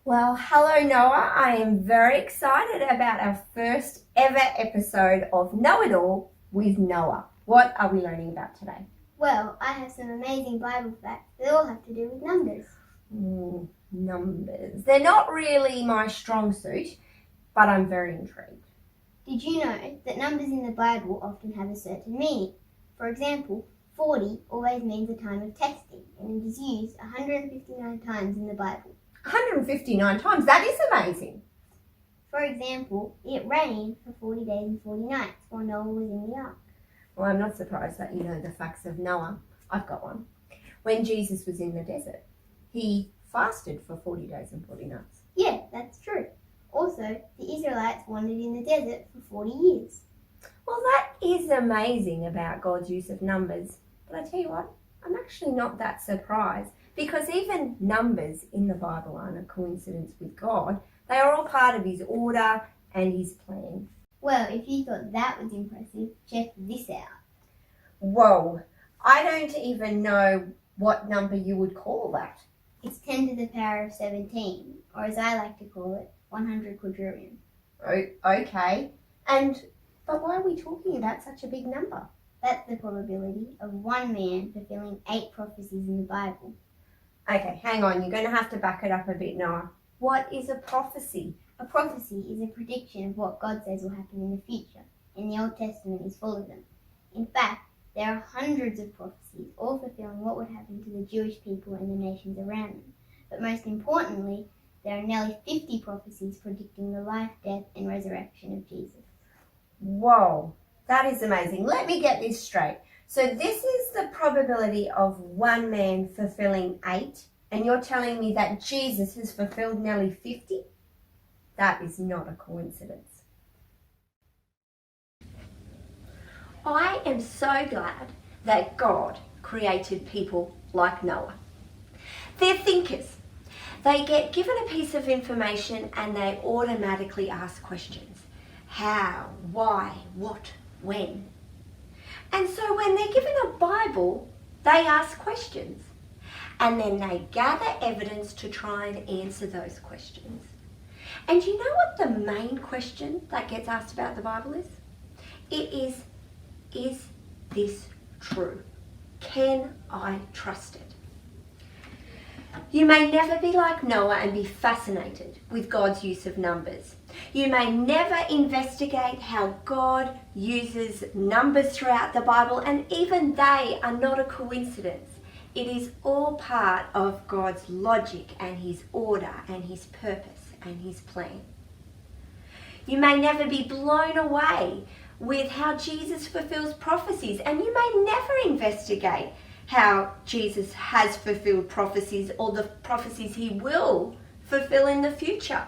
Well, hello Noah. I am very excited about our first ever episode of Know It All with Noah. What are we learning about today? Well, I have some amazing Bible facts that all have to do with numbers. Numbers. They're not really my strong suit, but I'm very intrigued. Did you know that numbers in the Bible often have a certain meaning? For example, 40 always means a time of testing, and it is used 159 times in the Bible. 159 times? That is amazing. For example, it rained for 40 days and 40 nights while Noah was in the ark. Well, I'm not surprised that you know the facts of Noah. I've got one. When Jesus was in the desert, he fasted for 40 days and 40 nights. Yeah, that's true. Also, the Israelites wandered in the desert for 40 years. Well, that is amazing about God's use of numbers. But I tell you what, I'm actually not that surprised, because even numbers in the Bible aren't a coincidence with God. They are all part of his order and his plan. Well, if you thought that was impressive, check this out. Whoa, I don't even know what number you would call that. It's 10 to the power of 17, or as I like to call it, 100 quadrillion. Oh, okay. But why are we talking about such a big number? That's the probability of one man fulfilling 8 prophecies in the Bible. Okay, hang on. You're going to have to back it up a bit, Noah. What is a prophecy? A prophecy is a prediction of what God says will happen in the future, and the Old Testament is full of them. In fact, there are hundreds of prophecies, all fulfilling what would happen to the Jewish people and the nations around them. But most importantly, there are nearly 50 prophecies predicting the life, death, and resurrection of Jesus. Whoa, that is amazing. Let me get this straight. So this is the probability of one man fulfilling 8, and you're telling me that Jesus has fulfilled nearly 50? That is not a coincidence. I am so glad that God created people like Noah. They're thinkers. They get given a piece of information and they automatically ask questions. How, why, what, when? And so when they're given a Bible, they ask questions. And then they gather evidence to try and answer those questions. And you know what the main question that gets asked about the Bible is? It is this true? Can I trust it? You may never be like Noah and be fascinated with God's use of numbers. You may never investigate how God uses numbers throughout the Bible, and even they are not a coincidence. It is all part of God's logic and his order and his purpose and his plan. You may never be blown away with how Jesus fulfills prophecies, and you may never investigate how Jesus has fulfilled prophecies or the prophecies he will fulfill in the future.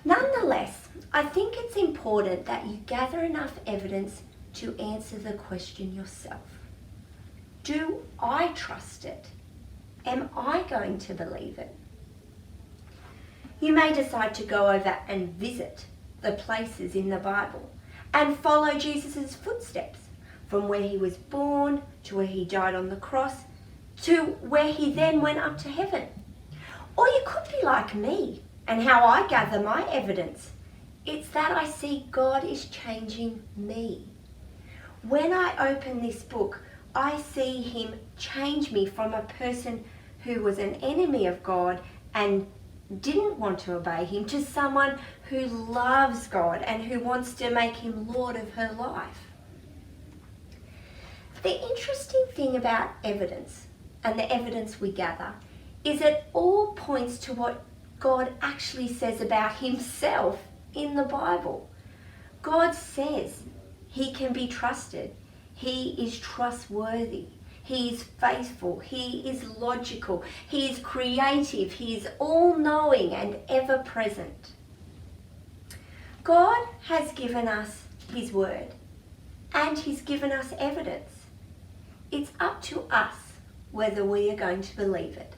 Nonetheless, I think it's important that you gather enough evidence to answer the question yourself. Do I trust it? Am I going to believe it? You may decide to go over and visit the places in the Bible and follow Jesus' footsteps, from where he was born to where he died on the cross to where he then went up to heaven. Or you could be like me and how I gather my evidence. It's that I see God is changing me. When I open this book, I see him change me from a person who was an enemy of God and didn't want to obey him to someone who loves God and who wants to make him Lord of her life. The interesting thing about evidence and the evidence we gather is it all points to what God actually says about himself in the Bible. God says he can be trusted. He is trustworthy. He is faithful. He is logical. He is creative. He is all-knowing and ever-present. God has given us his word, and he's given us evidence. It's up to us whether we are going to believe it.